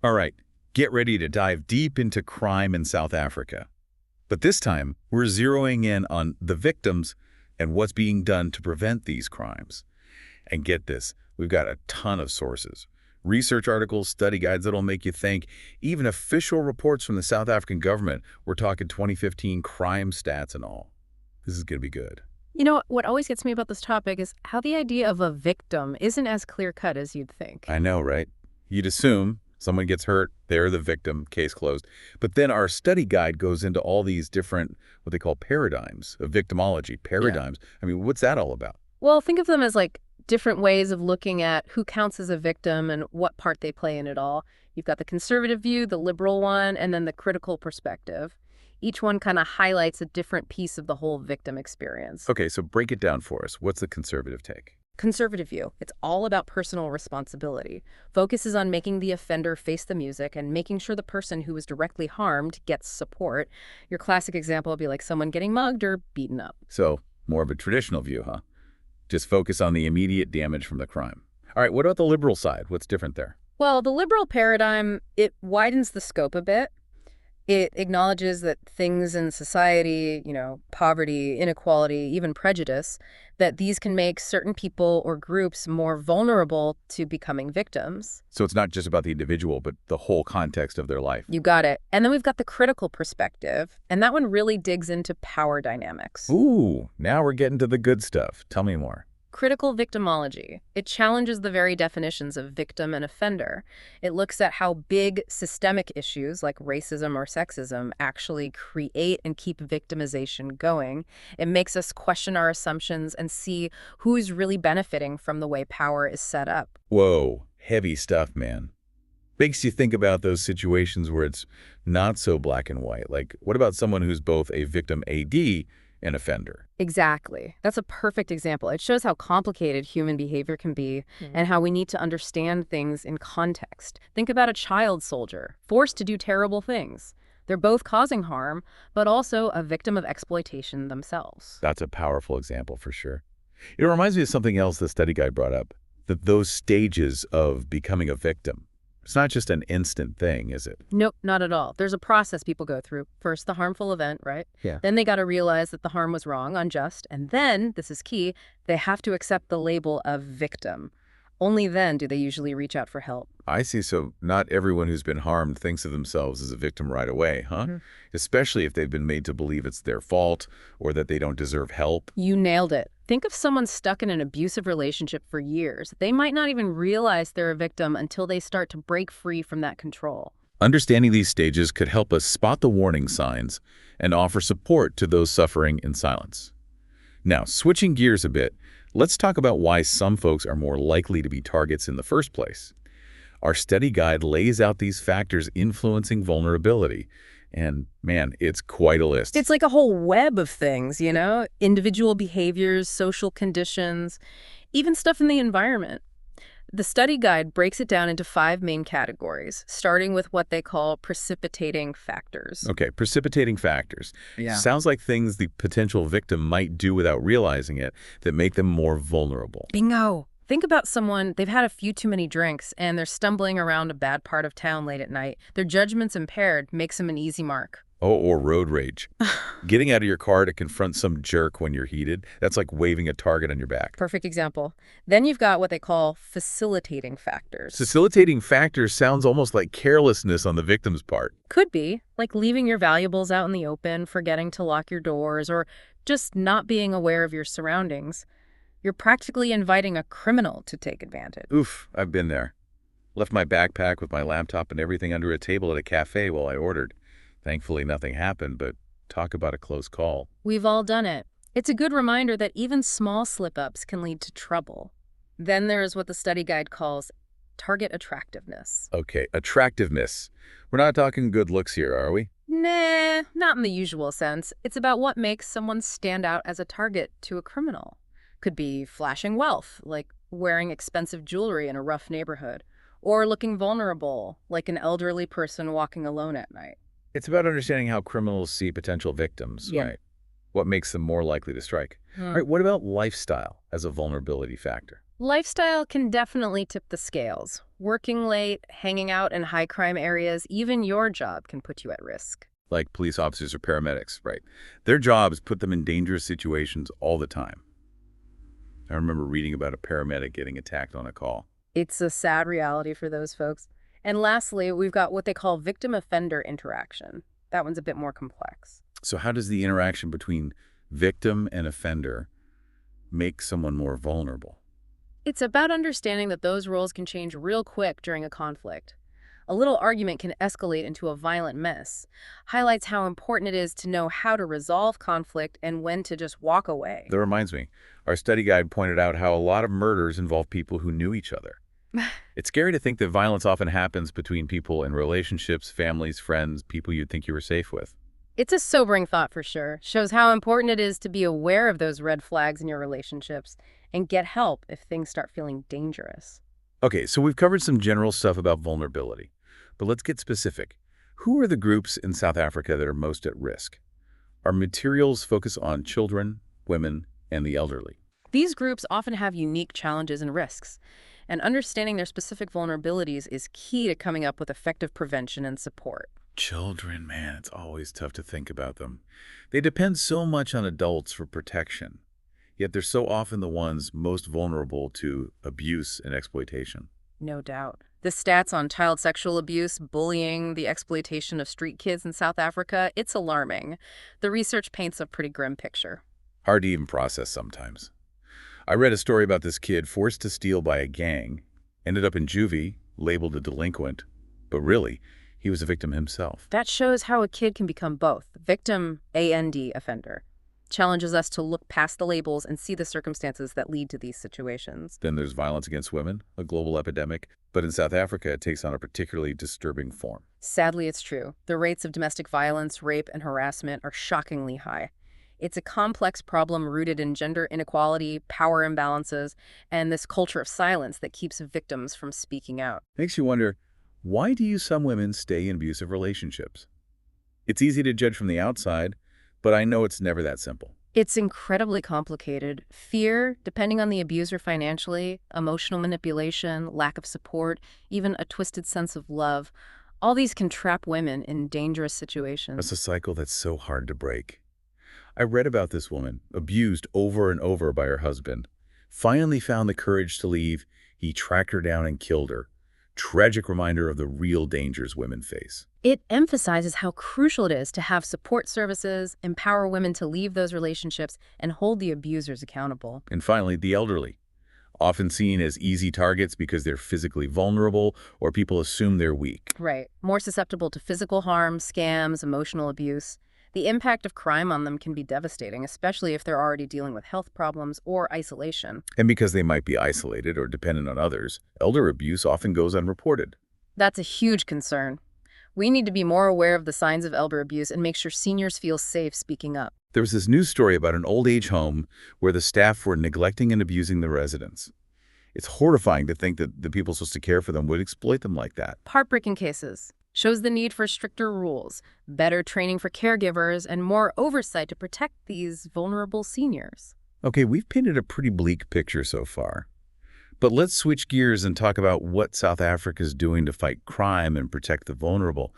All right, get ready to dive deep into crime in South Africa. But this time, we're zeroing in on the victims and what's being done to prevent these crimes. And get this, we've got a ton of sources. Research articles, study guides that'll make you think, even official reports from the South African government. We're talking 2015 crime stats and all. This is going to be good. You know, what always gets me about this topic is how the idea of a victim isn't as clear-cut as you'd think. I know, right? You'd assume someone gets hurt, they're the victim, case closed. But then our study guide goes into all these different, what they call paradigms of victimology, paradigms. Yeah. I mean, what's that all about? Well, think of them as like different ways of looking at who counts as a victim and what part they play in it all. You've got the conservative view, the liberal one, and then the critical perspective. Each one kind of highlights a different piece of the whole victim experience. Okay, so break it down for us. What's the conservative take? Conservative view. It's all about personal responsibility. Focuses on making the offender face the music and making sure the person who was directly harmed gets support. Your classic example would be like someone getting mugged or beaten up. So, more of a traditional view, huh? Just focus on the immediate damage from the crime. All right, what about the liberal side? What's different there? Well, the liberal paradigm, it widens the scope a bit. It acknowledges that things in society, poverty, inequality, even prejudice, that these can make certain people or groups more vulnerable to becoming victims. So it's not just about the individual, but the whole context of their life. You got it. And then we've got the critical perspective, and that one really digs into power dynamics. Ooh, now we're getting to the good stuff. Tell me more. Critical victimology. It challenges the very definitions of victim and offender. It looks at how big systemic issues like racism or sexism actually create and keep victimization going. It makes us question our assumptions and see who's really benefiting from the way power is set up. Whoa, heavy stuff, man. Makes you think about those situations where it's not so black and white. Like, what about someone who's both a victim AD an offender? Exactly. That's a perfect example. It shows how complicated human behavior can be and how we need to understand things in context. Think about a child soldier forced to do terrible things. They're both causing harm, but also a victim of exploitation themselves. That's a powerful example for sure. It reminds me of something else the study guide brought up, that those stages of becoming a victim. It's not just an instant thing, is it? Nope, not at all. There's a process people go through. First, the harmful event, right? Yeah. Then they got to realize that the harm was wrong, unjust. And then, this is key, they have to accept the label of victim. Only then do they usually reach out for help. I see. So not everyone who's been harmed thinks of themselves as a victim right away, huh? Especially if they've been made to believe it's their fault or that they don't deserve help. You nailed it. Think of someone stuck in an abusive relationship for years. They might not even realize they're a victim until they start to break free from that control. Understanding these stages could help us spot the warning signs and offer support to those suffering in silence. Now, switching gears a bit, let's talk about why some folks are more likely to be targets in the first place. Our study guide lays out these factors influencing vulnerability. And man, it's quite a list. It's like a whole web of things, individual behaviors, social conditions, even stuff in the environment. The study guide breaks it down into 5 main categories, starting with what they call precipitating factors. Okay, precipitating factors. Yeah. Sounds like things the potential victim might do without realizing it that make them more vulnerable. Bingo! Think about someone, they've had a few too many drinks and they're stumbling around a bad part of town late at night. Their judgment's impaired, makes them an easy mark. Oh, or road rage. Getting out of your car to confront some jerk when you're heated, that's like waving a target on your back. Perfect example. Then you've got what they call facilitating factors. Facilitating factors sounds almost like carelessness on the victim's part. Could be, like leaving your valuables out in the open, forgetting to lock your doors, or just not being aware of your surroundings. You're practically inviting a criminal to take advantage. Oof, I've been there. Left my backpack with my laptop and everything under a table at a cafe while I ordered. Thankfully, nothing happened, but talk about a close call. We've all done it. It's a good reminder that even small slip-ups can lead to trouble. Then there's what the study guide calls target attractiveness. Okay, attractiveness. We're not talking good looks here, are we? Nah, not in the usual sense. It's about what makes someone stand out as a target to a criminal. Could be flashing wealth, like wearing expensive jewelry in a rough neighborhood, or looking vulnerable, like an elderly person walking alone at night. It's about understanding how criminals see potential victims, Yeah. right? What makes them more likely to strike. All right, what about lifestyle as a vulnerability factor? Lifestyle can definitely tip the scales. Working late, hanging out in high crime areas, even your job can put you at risk. Like police officers or paramedics, right? Their jobs put them in dangerous situations all the time. I remember reading about a paramedic getting attacked on a call. It's a sad reality for those folks. And lastly, we've got what they call victim-offender interaction. That one's a bit more complex. So how does the interaction between victim and offender make someone more vulnerable? It's about understanding that those roles can change real quick during a conflict. A little argument can escalate into a violent mess. Highlights how important it is to know how to resolve conflict and when to just walk away. That reminds me, our study guide pointed out how a lot of murders involve people who knew each other. It's scary to think that violence often happens between people in relationships, families, friends, people you'd think you were safe with. It's a sobering thought for sure. Shows how important it is to be aware of those red flags in your relationships and get help if things start feeling dangerous. Okay, so we've covered some general stuff about vulnerability, but let's get specific. Who are the groups in South Africa that are most at risk? Our materials focus on children, women, and the elderly. These groups often have unique challenges and risks, and understanding their specific vulnerabilities is key to coming up with effective prevention and support. Children, man, it's always tough to think about them. They depend so much on adults for protection, yet they're so often the ones most vulnerable to abuse and exploitation. No doubt. The stats on child sexual abuse, bullying, the exploitation of street kids in South Africa, it's alarming. The research paints a pretty grim picture. Hard to even process sometimes. I read a story about this kid forced to steal by a gang, ended up in juvie, labeled a delinquent, but really, he was a victim himself. That shows how a kid can become both victim and offender. Challenges us to look past the labels and see the circumstances that lead to these situations. Then there's violence against women, a global epidemic, but in South Africa it takes on a particularly disturbing form. Sadly, it's true. The rates of domestic violence, rape, and harassment are shockingly high. It's a complex problem rooted in gender inequality, power imbalances, and this culture of silence that keeps victims from speaking out. Makes you wonder, why do some women stay in abusive relationships? It's easy to judge from the outside, but I know it's never that simple. It's incredibly complicated. Fear, depending on the abuser financially, emotional manipulation, lack of support, even a twisted sense of love, all these can trap women in dangerous situations. That's a cycle that's so hard to break. I read about this woman, abused over and over by her husband. Finally found the courage to leave. He tracked her down and killed her. Tragic reminder of the real dangers women face. It emphasizes how crucial it is to have support services, empower women to leave those relationships, and hold the abusers accountable. And finally, the elderly. Often seen as easy targets because they're physically vulnerable or people assume they're weak. Right. More susceptible to physical harm, scams, emotional abuse. The impact of crime on them can be devastating, especially if they're already dealing with health problems or isolation. And because they might be isolated or dependent on others, elder abuse often goes unreported. That's a huge concern. We need to be more aware of the signs of elder abuse and make sure seniors feel safe speaking up. There was this news story about an old age home where the staff were neglecting and abusing the residents. It's horrifying to think that the people supposed to care for them would exploit them like that. Heartbreaking cases. Shows the need for stricter rules, better training for caregivers, and more oversight to protect these vulnerable seniors. Okay, we've painted a pretty bleak picture so far. But let's switch gears and talk about what South Africa is doing to fight crime and protect the vulnerable.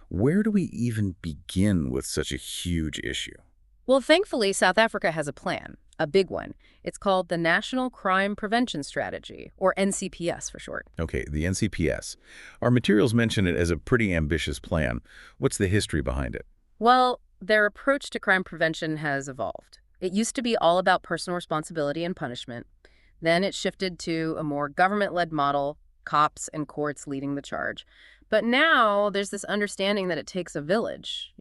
Where do we even begin with such a huge issue? Well, thankfully, South Africa has a plan, a big one. It's called the National Crime Prevention Strategy, or NCPS for short. Okay, the NCPS. Our materials mention it as a pretty ambitious plan. What's the history behind it? Well, their approach to crime prevention has evolved. It used to be all about personal responsibility and punishment. Then it shifted to a more government-led model, cops and courts leading the charge. But now there's this understanding that it takes a village.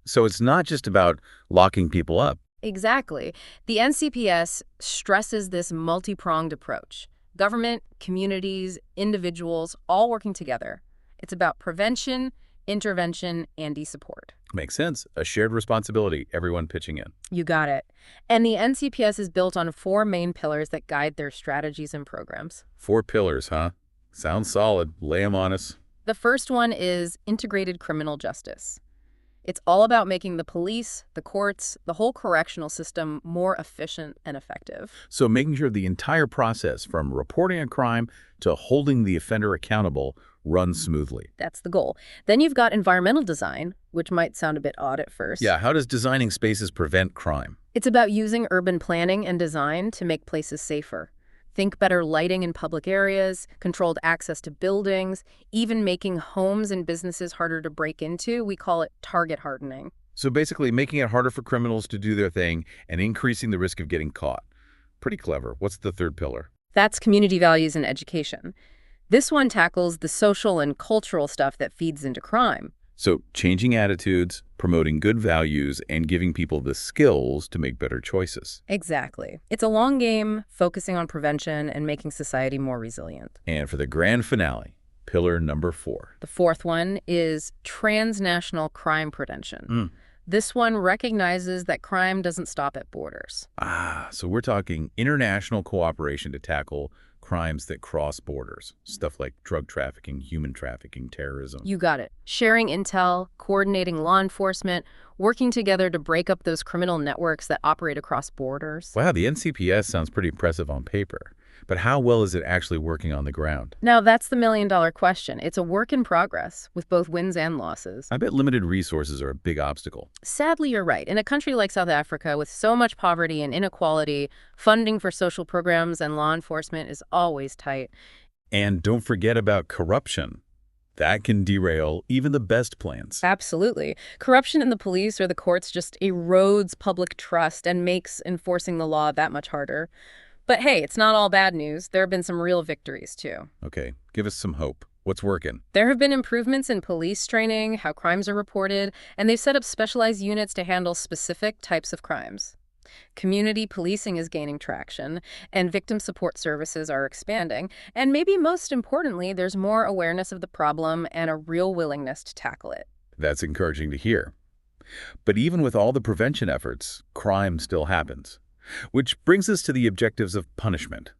So it's not just about locking people up. Exactly. The NCPS stresses this multi-pronged approach. Government, communities, individuals, all working together. It's about prevention, intervention, and support. Makes sense. A shared responsibility, everyone pitching in. You got it. And the NCPS is built on 4 main pillars that guide their strategies and programs. 4 pillars, huh? Sounds solid. Lay 'em on us. The first one is integrated criminal justice. It's all about making the police, the courts, the whole correctional system more efficient and effective. So making sure the entire process, from reporting a crime to holding the offender accountable, runs smoothly. That's the goal. Then you've got environmental design, which might sound a bit odd at first. Yeah, how does designing spaces prevent crime? It's about using urban planning and design to make places safer. Think better lighting in public areas, controlled access to buildings, even making homes and businesses harder to break into. We call it target hardening. So basically making it harder for criminals to do their thing and increasing the risk of getting caught. Pretty clever. What's the third pillar? That's community values and education. This one tackles the social and cultural stuff that feeds into crime. So changing attitudes, promoting good values, and giving people the skills to make better choices. Exactly. It's a long game, focusing on prevention and making society more resilient. And for the grand finale, pillar number 4. The fourth one is transnational crime prevention. This one recognizes that crime doesn't stop at borders. So we're talking international cooperation to tackle crimes that cross borders. Stuff like drug trafficking, human trafficking, terrorism. You got it. Sharing intel, coordinating law enforcement, working together to break up those criminal networks that operate across borders. Wow, the NCPS sounds pretty impressive on paper. But how well is it actually working on the ground? Now, that's the million-dollar question. It's a work in progress, with both wins and losses. I bet limited resources are a big obstacle. Sadly, you're right. In a country like South Africa, with so much poverty and inequality, funding for social programs and law enforcement is always tight. And don't forget about corruption. That can derail even the best plans. Absolutely. Corruption in the police or the courts just erodes public trust and makes enforcing the law that much harder. But hey, it's not all bad news. There have been some real victories, too. Okay, give us some hope. What's working? There have been improvements in police training, how crimes are reported, and they've set up specialized units to handle specific types of crimes. Community policing is gaining traction, and victim support services are expanding. And maybe most importantly, there's more awareness of the problem and a real willingness to tackle it. That's encouraging to hear. But even with all the prevention efforts, crime still happens. Which brings us to the objectives of punishment.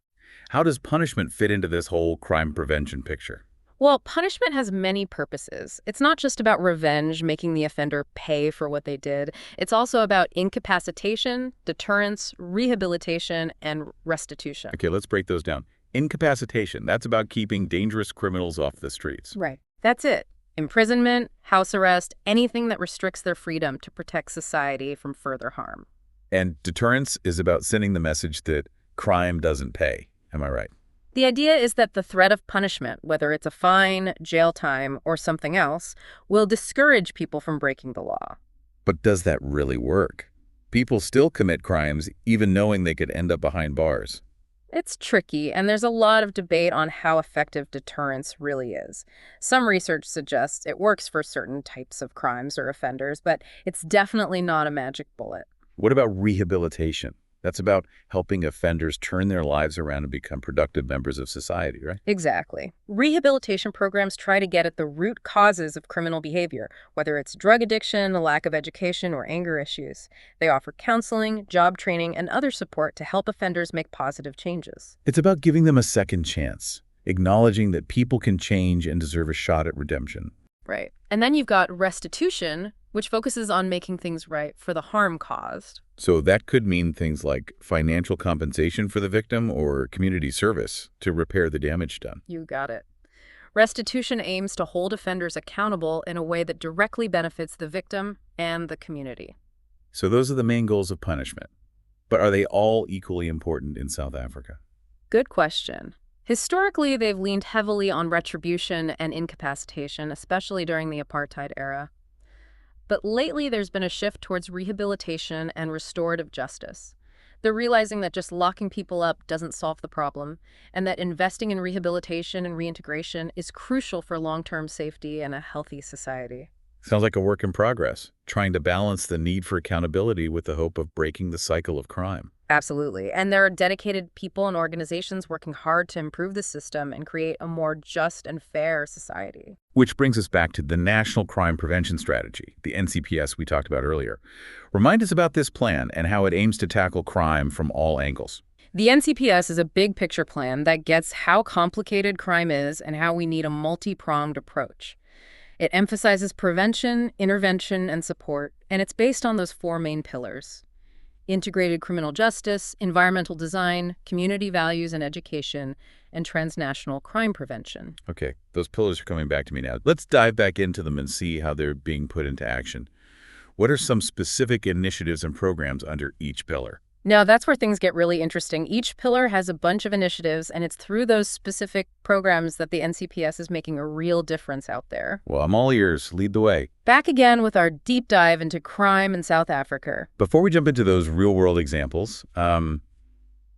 How does punishment fit into this whole crime prevention picture? Well, punishment has many purposes. It's not just about revenge, making the offender pay for what they did. It's also about incapacitation, deterrence, rehabilitation, and restitution. Okay, let's break those down. Incapacitation, that's about keeping dangerous criminals off the streets. Right. That's it. Imprisonment, house arrest, anything that restricts their freedom to protect society from further harm. And deterrence is about sending the message that crime doesn't pay. Am I right? The idea is that the threat of punishment, whether it's a fine, jail time, or something else, will discourage people from breaking the law. But does that really work? People still commit crimes even knowing they could end up behind bars. It's tricky, and there's a lot of debate on how effective deterrence really is. Some research suggests it works for certain types of crimes or offenders, but it's definitely not a magic bullet. What about rehabilitation? That's about helping offenders turn their lives around and become productive members of society, right? Exactly. Rehabilitation programs try to get at the root causes of criminal behavior, whether it's drug addiction, a lack of education, or anger issues. They offer counseling, job training, and other support to help offenders make positive changes. It's about giving them a second chance, acknowledging that people can change and deserve a shot at redemption. Right. And then you've got restitution, which focuses on making things right for the harm caused. So that could mean things like financial compensation for the victim or community service to repair the damage done. You got it. Restitution aims to hold offenders accountable in a way that directly benefits the victim and the community. So those are the main goals of punishment. But are they all equally important in South Africa? Good question. Historically, they've leaned heavily on retribution and incapacitation, especially during the apartheid era. But lately, there's been a shift towards rehabilitation and restorative justice. They're realizing that just locking people up doesn't solve the problem, and that investing in rehabilitation and reintegration is crucial for long-term safety and a healthy society. Sounds like a work in progress, trying to balance the need for accountability with the hope of breaking the cycle of crime. Absolutely. And there are dedicated people and organizations working hard to improve the system and create a more just and fair society. Which brings us back to the National Crime Prevention Strategy, the NCPS we talked about earlier. Remind us about this plan and how it aims to tackle crime from all angles. The NCPS is a big picture plan that gets how complicated crime is and how we need a multi-pronged approach. It emphasizes prevention, intervention, and support, and it's based on those four main pillars: integrated criminal justice, environmental design, community values and education, and transnational crime prevention. Okay, those pillars are coming back to me now. Let's dive back into them and see how they're being put into action. What are some specific initiatives and programs under each pillar? Now, that's where things get really interesting. Each pillar has a bunch of initiatives, and it's through those specific programs that the NCPS is making a real difference out there. Well, I'm all ears. Lead the way. Back again with our deep dive into crime in South Africa. Before we jump into those real-world examples,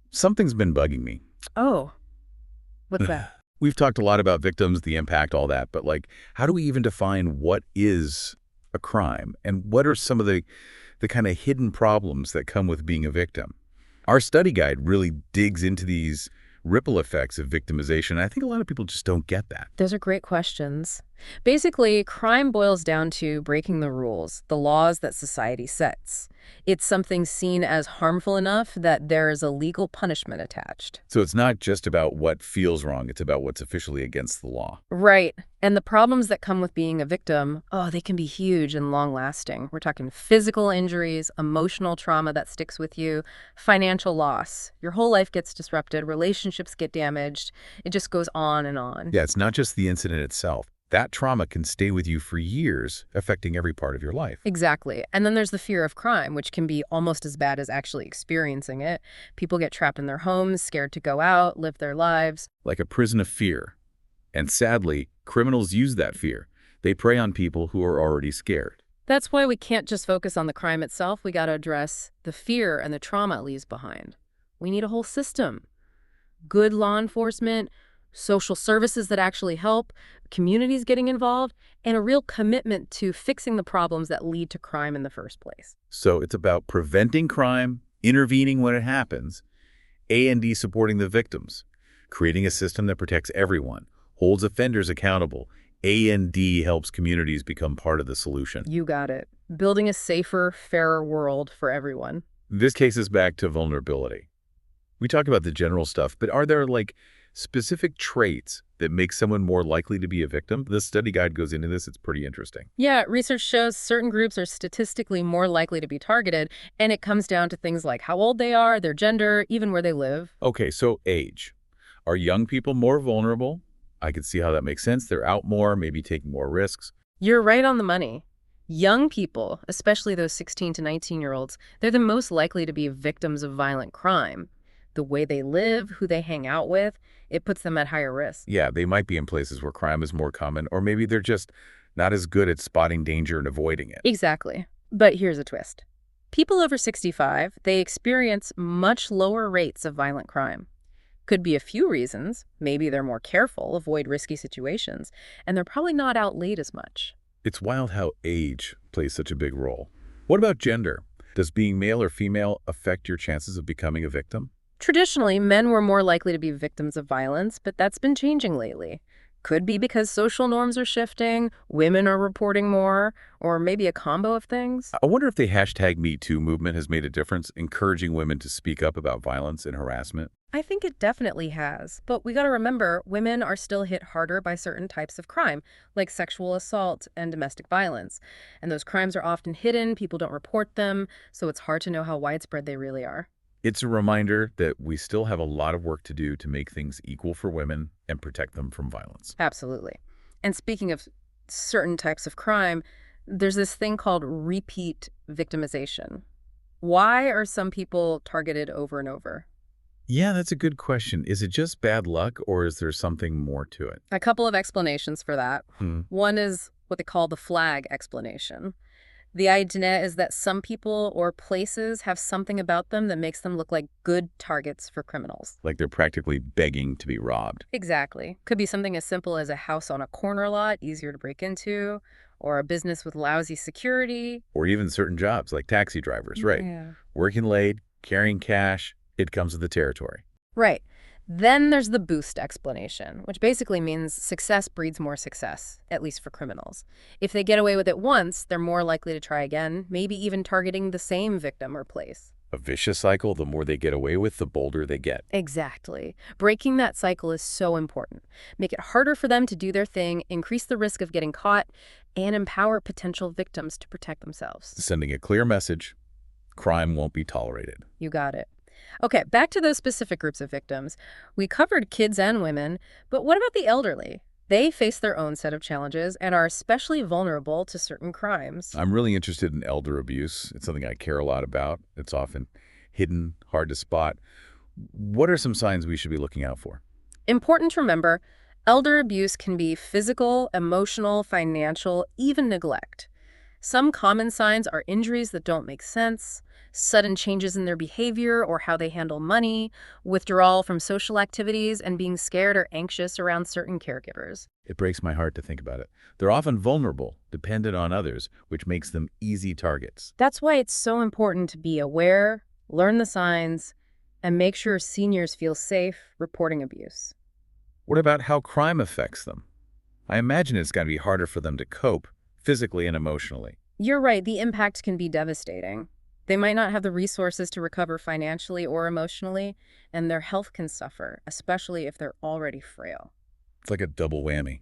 something's been bugging me. Oh, what's that? We've talked a lot about victims, the impact, all that, but how do we even define what is a crime? And what are some of the kind of hidden problems that come with being a victim? Our study guide really digs into these ripple effects of victimization. I think a lot of people just don't get that. Those are great questions. Basically, crime boils down to breaking the rules, the laws that society sets. It's something seen as harmful enough that there is a legal punishment attached. So it's not just about what feels wrong, it's about what's officially against the law. Right. And the problems that come with being a victim, they can be huge and long-lasting. We're talking physical injuries, emotional trauma that sticks with you, financial loss. Your whole life gets disrupted, relationships get damaged. It just goes on and on. Yeah, it's not just the incident itself. That trauma can stay with you for years, affecting every part of your life. Exactly. And then there's the fear of crime, which can be almost as bad as actually experiencing it. People get trapped in their homes, scared to go out, live their lives. Like a prison of fear. And sadly, criminals use that fear. They prey on people who are already scared. That's why we can't just focus on the crime itself. We got to address the fear and the trauma it leaves behind. We need a whole system. Good law enforcement, social services that actually help, communities getting involved, and a real commitment to fixing the problems that lead to crime in the first place. So it's about preventing crime, intervening when it happens, A&D supporting the victims, creating a system that protects everyone, holds offenders accountable. A&D helps communities become part of the solution. You got it. Building a safer, fairer world for everyone. This case is back to vulnerability. We talk about the general stuff, but are there specific traits that make someone more likely to be a victim? This study guide goes into this. It's pretty interesting. Yeah, research shows certain groups are statistically more likely to be targeted, and it comes down to things like how old they are, their gender, even where they live. Okay, so age. Are young people more vulnerable? I could see how that makes sense. They're out more, maybe taking more risks. You're right on the money. Young people, especially those 16 to 19-year-olds, they're the most likely to be victims of violent crime. The way they live, who they hang out with, it puts them at higher risk. Yeah, they might be in places where crime is more common, or maybe they're just not as good at spotting danger and avoiding it. Exactly. But here's a twist. People over 65, they experience much lower rates of violent crime. Could be a few reasons. Maybe they're more careful, avoid risky situations, and they're probably not out late as much. It's wild how age plays such a big role. What about gender? Does being male or female affect your chances of becoming a victim? Traditionally, men were more likely to be victims of violence, but that's been changing lately. Could be because social norms are shifting, women are reporting more, or maybe a combo of things. I wonder if the #MeToo movement has made a difference, encouraging women to speak up about violence and harassment. I think it definitely has. But we got to remember, women are still hit harder by certain types of crime, like sexual assault and domestic violence. And those crimes are often hidden, people don't report them, so it's hard to know how widespread they really are. It's a reminder that we still have a lot of work to do to make things equal for women and protect them from violence. Absolutely. And speaking of certain types of crime, there's this thing called repeat victimization. Why are some people targeted over and over? Yeah, that's a good question. Is it just bad luck, or is there something more to it? A couple of explanations for that. One is what they call the flag explanation. The idea is that some people or places have something about them that makes them look like good targets for criminals. Like they're practically begging to be robbed. Exactly. Could be something as simple as a house on a corner lot, easier to break into, or a business with lousy security. Or even certain jobs, like taxi drivers, right? Yeah. Working late, carrying cash, it comes with the territory. Right. Then there's the boost explanation, which basically means success breeds more success, at least for criminals. If they get away with it once, they're more likely to try again, maybe even targeting the same victim or place. A vicious cycle, the more they get away with, the bolder they get. Exactly. Breaking that cycle is so important. Make it harder for them to do their thing, increase the risk of getting caught, and empower potential victims to protect themselves. Sending a clear message, crime won't be tolerated. You got it. Okay, back to those specific groups of victims. We covered kids and women, but what about the elderly? They face their own set of challenges and are especially vulnerable to certain crimes. I'm really interested in elder abuse. It's something I care a lot about. It's often hidden, hard to spot. What are some signs we should be looking out for? Important to remember, elder abuse can be physical, emotional, financial, even neglect. Some common signs are injuries that don't make sense, sudden changes in their behavior or how they handle money, withdrawal from social activities, and being scared or anxious around certain caregivers. It breaks my heart to think about it. They're often vulnerable, dependent on others, which makes them easy targets. That's why it's so important to be aware, learn the signs, and make sure seniors feel safe reporting abuse. What about how crime affects them? I imagine it's got to be harder for them to cope, physically and emotionally. You're right, the impact can be devastating. They might not have the resources to recover financially or emotionally, and their health can suffer, especially if they're already frail. It's like a double whammy.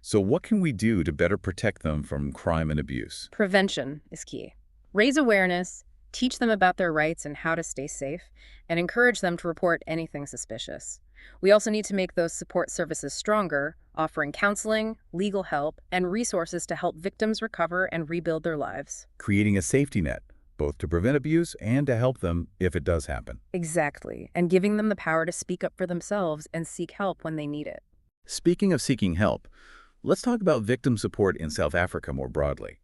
So what can we do to better protect them from crime and abuse? Prevention is key. Raise awareness, teach them about their rights and how to stay safe, and encourage them to report anything suspicious. We also need to make those support services stronger, offering counseling, legal help, and resources to help victims recover and rebuild their lives. Creating a safety net, both to prevent abuse and to help them if it does happen. Exactly, and giving them the power to speak up for themselves and seek help when they need it. Speaking of seeking help, let's talk about victim support in South Africa more broadly.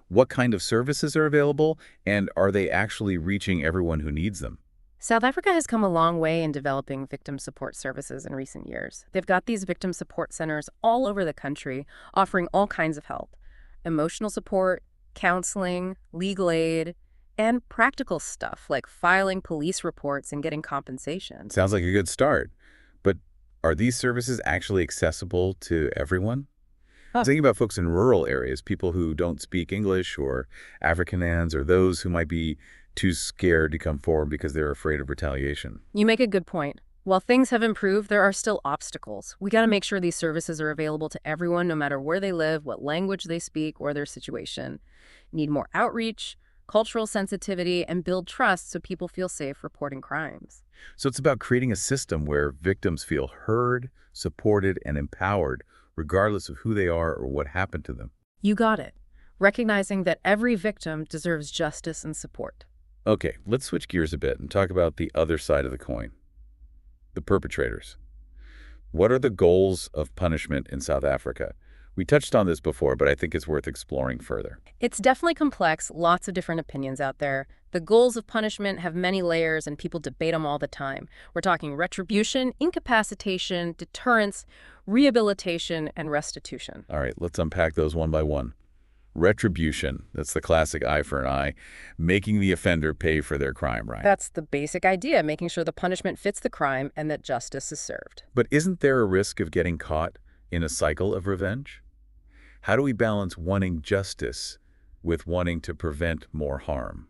What kind of services are available, and are they actually reaching everyone who needs them? South Africa has come a long way in developing victim support services in recent years. They've got these victim support centers all over the country, offering all kinds of help: emotional support, counseling, legal aid, and practical stuff like filing police reports and getting compensation. Sounds like a good start, but are these services actually accessible to everyone? I was thinking about folks in rural areas, people who don't speak English, or Afrikanans, or those who might be too scared to come forward because they're afraid of retaliation. You make a good point. While things have improved, there are still obstacles. We got to make sure these services are available to everyone, no matter where they live, what language they speak, or their situation. Need more outreach, cultural sensitivity, and build trust so people feel safe reporting crimes. So it's about creating a system where victims feel heard, supported, and empowered, regardless of who they are or what happened to them. You got it. Recognizing that every victim deserves justice and support. Okay, let's switch gears a bit and talk about the other side of the coin, the perpetrators. What are the goals of punishment in South Africa? We touched on this before, but I think it's worth exploring further. It's definitely complex, lots of different opinions out there. The goals of punishment have many layers and people debate them all the time. We're talking retribution, incapacitation, deterrence, rehabilitation, and restitution. All right, let's unpack those one by one. Retribution, that's the classic eye for an eye, making the offender pay for their crime, right? That's the basic idea, making sure the punishment fits the crime and that justice is served. But isn't there a risk of getting caught in a cycle of revenge? How do we balance wanting justice with wanting to prevent more harm?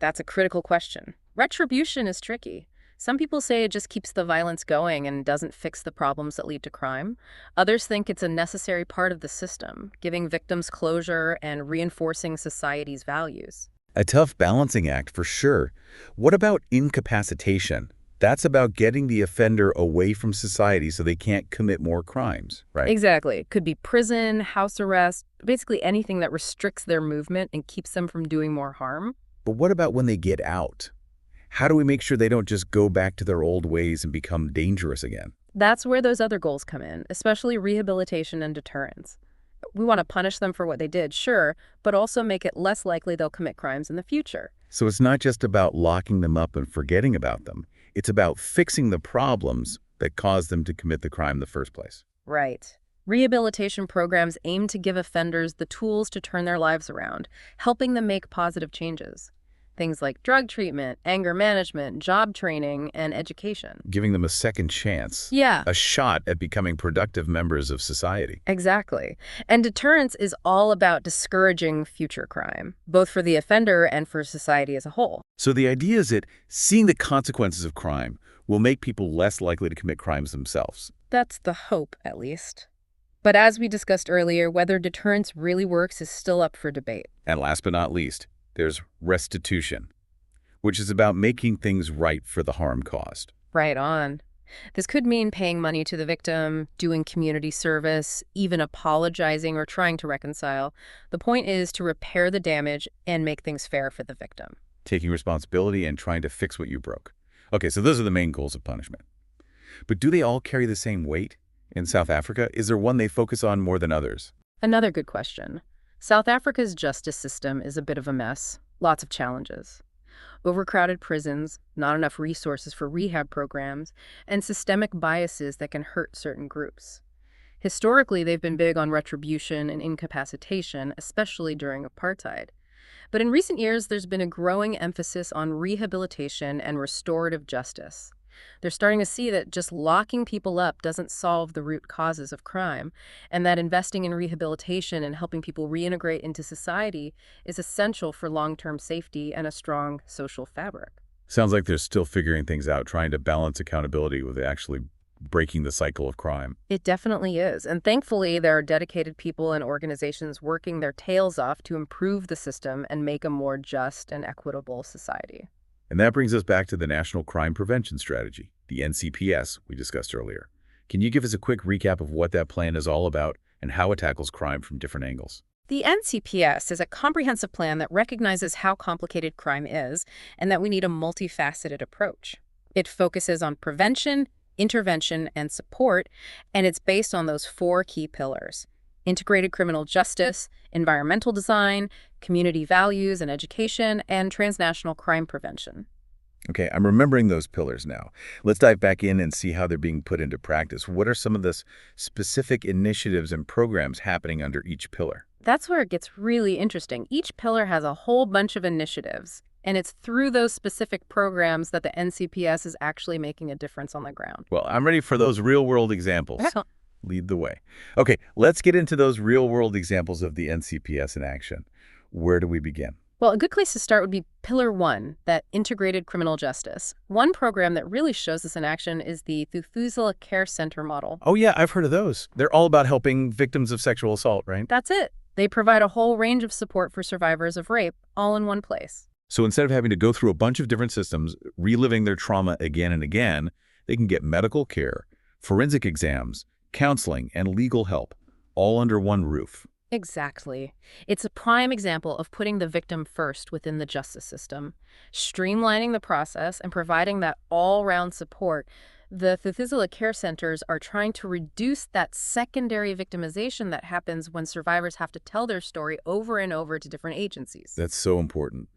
That's a critical question. Retribution is tricky. Some people say it just keeps the violence going and doesn't fix the problems that lead to crime. Others think it's a necessary part of the system, giving victims closure and reinforcing society's values. A tough balancing act for sure. What about incapacitation? That's about getting the offender away from society so they can't commit more crimes, right? Exactly. It could be prison, house arrest, basically anything that restricts their movement and keeps them from doing more harm. But what about when they get out? How do we make sure they don't just go back to their old ways and become dangerous again? That's where those other goals come in, especially rehabilitation and deterrence. We want to punish them for what they did, sure, but also make it less likely they'll commit crimes in the future. So it's not just about locking them up and forgetting about them. It's about fixing the problems that caused them to commit the crime in the first place. Right. Rehabilitation programs aim to give offenders the tools to turn their lives around, helping them make positive changes. Things like drug treatment, anger management, job training, and education. Giving them a second chance, Yeah, a shot at becoming productive members of society. exactly. And deterrence is all about discouraging future crime, both for the offender and for society as a whole. So the idea is that seeing the consequences of crime will make people less likely to commit crimes themselves. That's the hope, at least. But as we discussed earlier, whether deterrence really works is still up for debate. And last but not least, there's restitution, which is about making things right for the harm caused. Right on. This could mean paying money to the victim, doing community service, even apologizing or trying to reconcile. The point is to repair the damage and make things fair for the victim. Taking responsibility and trying to fix what you broke. Okay, so those are the main goals of punishment. But do they all carry the same weight? In South Africa, is there one they focus on more than others? Another good question. South Africa's justice system is a bit of a mess. Lots of challenges. Overcrowded prisons, not enough resources for rehab programs, and systemic biases that can hurt certain groups. Historically, they've been big on retribution and incapacitation, especially during apartheid. But in recent years, there's been a growing emphasis on rehabilitation and restorative justice. They're starting to see that just locking people up doesn't solve the root causes of crime, and that investing in rehabilitation and helping people reintegrate into society is essential for long-term safety and a strong social fabric. Sounds like they're still figuring things out, trying to balance accountability with actually breaking the cycle of crime. It definitely is, and thankfully there are dedicated people and organizations working their tails off to improve the system and make a more just and equitable society. And that brings us back to the National Crime Prevention Strategy, the NCPS we discussed earlier. Can you give us a quick recap of what that plan is all about and how it tackles crime from different angles? The NCPS is a comprehensive plan that recognizes how complicated crime is and that we need a multifaceted approach. It focuses on prevention, intervention, and support, and it's based on those 4 key pillars: integrated criminal justice, environmental design, community values and education, and transnational crime prevention. Okay, I'm remembering those pillars now. Let's dive back in and see how they're being put into practice. What are some of the specific initiatives and programs happening under each pillar? That's where it gets really interesting. Each pillar has a whole bunch of initiatives, and it's through those specific programs that the NCPS is actually making a difference on the ground. Well, I'm ready for those real-world examples. Excellent. Lead the way. Okay, let's get into those real-world examples of the NCPS in action. Where do we begin? Well, a good place to start would be Pillar 1, that integrated criminal justice. One program that really shows this in action is the Thuthuzela Care Center model. Oh yeah, I've heard of those. They're all about helping victims of sexual assault, right? That's it. They provide a whole range of support for survivors of rape, all in one place. So instead of having to go through a bunch of different systems, reliving their trauma again and again, they can get medical care, forensic exams, counseling, and legal help, all under one roof. Exactly. It's a prime example of putting the victim first within the justice system, streamlining the process and providing that all-round support. The Thuthuzela Care Centers are trying to reduce that secondary victimization that happens when survivors have to tell their story over and over to different agencies. That's so important.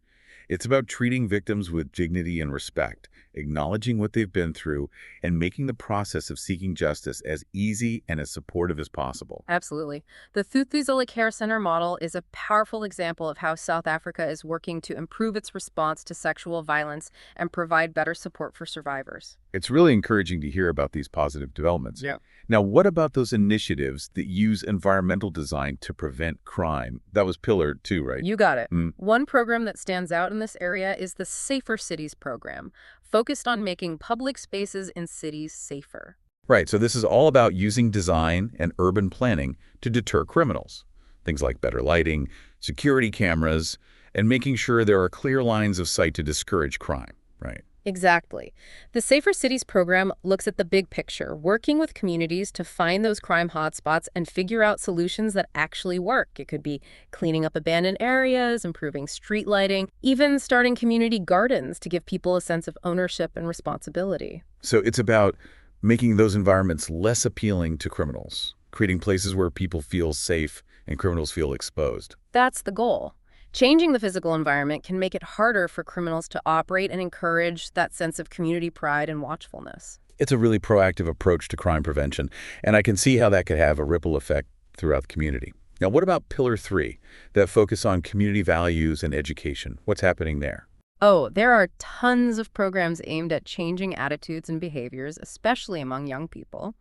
It's about treating victims with dignity and respect, acknowledging what they've been through, and making the process of seeking justice as easy and as supportive as possible. Absolutely. The Thuthuzela Care Center model is a powerful example of how South Africa is working to improve its response to sexual violence and provide better support for survivors. It's really encouraging to hear about these positive developments. Yeah. Now, what about those initiatives that use environmental design to prevent crime? That was Pillar 2, right? You got it. One program that stands out in this area is the Safer Cities program, focused on making public spaces in cities safer. Right, so this is all about using design and urban planning to deter criminals. Things like better lighting, security cameras, and making sure there are clear lines of sight to discourage crime, right? Exactly. The Safer Cities program looks at the big picture, working with communities to find those crime hotspots and figure out solutions that actually work. It could be cleaning up abandoned areas, improving street lighting, even starting community gardens to give people a sense of ownership and responsibility. So it's about making those environments less appealing to criminals, creating places where people feel safe and criminals feel exposed. That's the goal. Changing the physical environment can make it harder for criminals to operate and encourage that sense of community pride and watchfulness. It's a really proactive approach to crime prevention, and I can see how that could have a ripple effect throughout the community. Now, what about Pillar 3, that focus on community values and education? What's happening there? Oh, there are tons of programs aimed at changing attitudes and behaviors, especially among young people.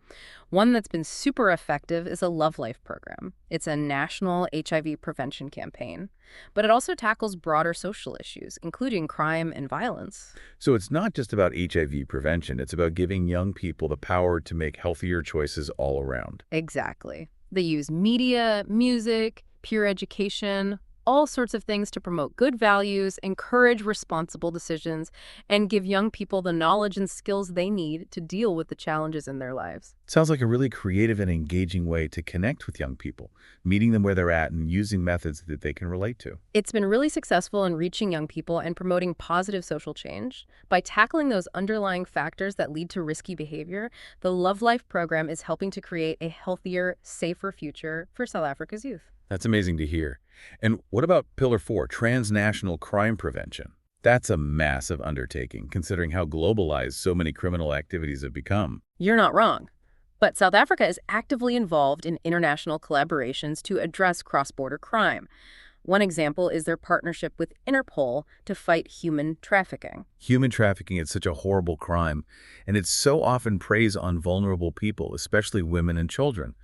One that's been super effective is a Love Life program. It's a national HIV prevention campaign, but it also tackles broader social issues, including crime and violence. So it's not just about HIV prevention, it's about giving young people the power to make healthier choices all around. Exactly. They use media, music, peer education, all sorts of things to promote good values, encourage responsible decisions, and give young people the knowledge and skills they need to deal with the challenges in their lives. Sounds like a really creative and engaging way to connect with young people, meeting them where they're at and using methods that they can relate to. It's been really successful in reaching young people and promoting positive social change. By tackling those underlying factors that lead to risky behavior, the Love Life program is helping to create a healthier, safer future for South Africa's youth. That's amazing to hear. And what about Pillar 4, transnational crime prevention? That's a massive undertaking, considering how globalized so many criminal activities have become. You're not wrong. But South Africa is actively involved in international collaborations to address cross-border crime. One example is their partnership with Interpol to fight human trafficking. Human trafficking is such a horrible crime, and it so often preys on vulnerable people, especially women and children.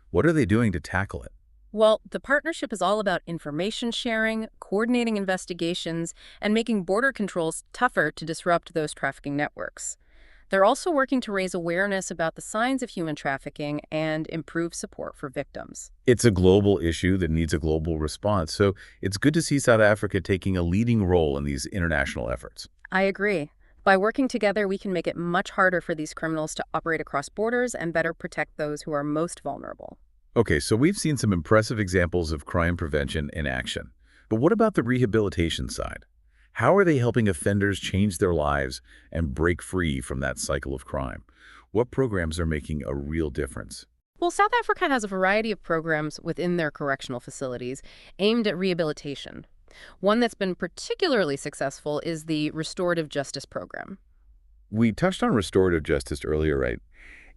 What are they doing to tackle it? Well, the partnership is all about information sharing, coordinating investigations, and making border controls tougher to disrupt those trafficking networks. They're also working to raise awareness about the signs of human trafficking and improve support for victims. It's a global issue that needs a global response, so it's good to see South Africa taking a leading role in these international efforts. I agree. By working together, we can make it much harder for these criminals to operate across borders and better protect those who are most vulnerable. Okay, so we've seen some impressive examples of crime prevention in action. But what about the rehabilitation side? How are they helping offenders change their lives and break free from that cycle of crime? What programs are making a real difference? Well, South Africa has a variety of programs within their correctional facilities aimed at rehabilitation. One that's been particularly successful is the restorative justice program. We touched on restorative justice earlier, right?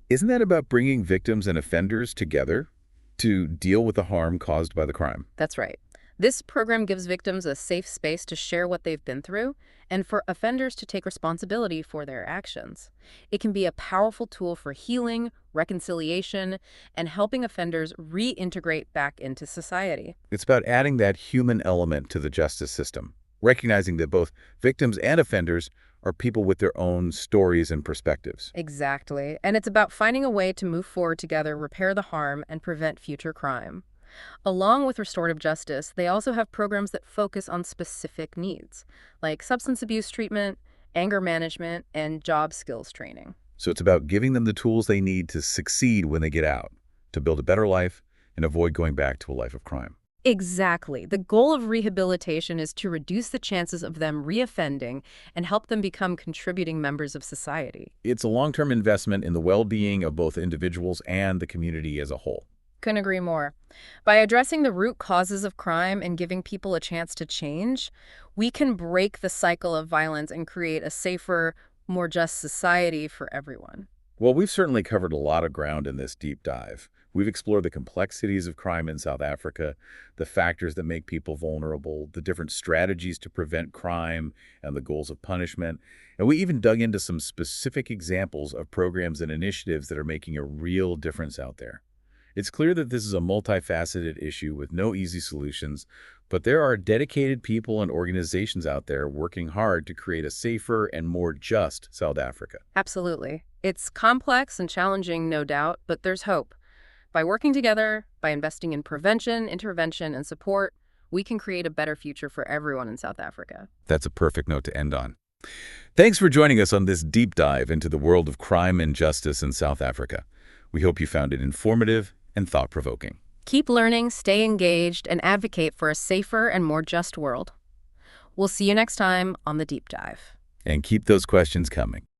Isn't that about bringing victims and offenders together to deal with the harm caused by the crime? That's right. This program gives victims a safe space to share what they've been through and for offenders to take responsibility for their actions. It can be a powerful tool for healing, reconciliation, and helping offenders reintegrate back into society. It's about adding that human element to the justice system, recognizing that both victims and offenders are people with their own stories and perspectives. Exactly. And it's about finding a way to move forward together, repair the harm, and prevent future crime. Along with restorative justice, they also have programs that focus on specific needs, like substance abuse treatment, anger management, and job skills training. So it's about giving them the tools they need to succeed when they get out, to build a better life and avoid going back to a life of crime. Exactly. The goal of rehabilitation is to reduce the chances of them reoffending and help them become contributing members of society. It's a long-term investment in the well-being of both individuals and the community as a whole. Couldn't agree more. By addressing the root causes of crime and giving people a chance to change, we can break the cycle of violence and create a safer, more just society for everyone. Well, we've certainly covered a lot of ground in this deep dive. We've explored the complexities of crime in South Africa, the factors that make people vulnerable, the different strategies to prevent crime, and the goals of punishment. And we even dug into some specific examples of programs and initiatives that are making a real difference out there. It's clear that this is a multifaceted issue with no easy solutions, but there are dedicated people and organizations out there working hard to create a safer and more just South Africa. Absolutely. It's complex and challenging, no doubt, but there's hope. By working together, by investing in prevention, intervention, and support, we can create a better future for everyone in South Africa. That's a perfect note to end on. Thanks for joining us on this deep dive into the world of crime and justice in South Africa. We hope you found it informative and thought-provoking. Keep learning, stay engaged, and advocate for a safer and more just world. We'll see you next time on The Deep Dive. And keep those questions coming.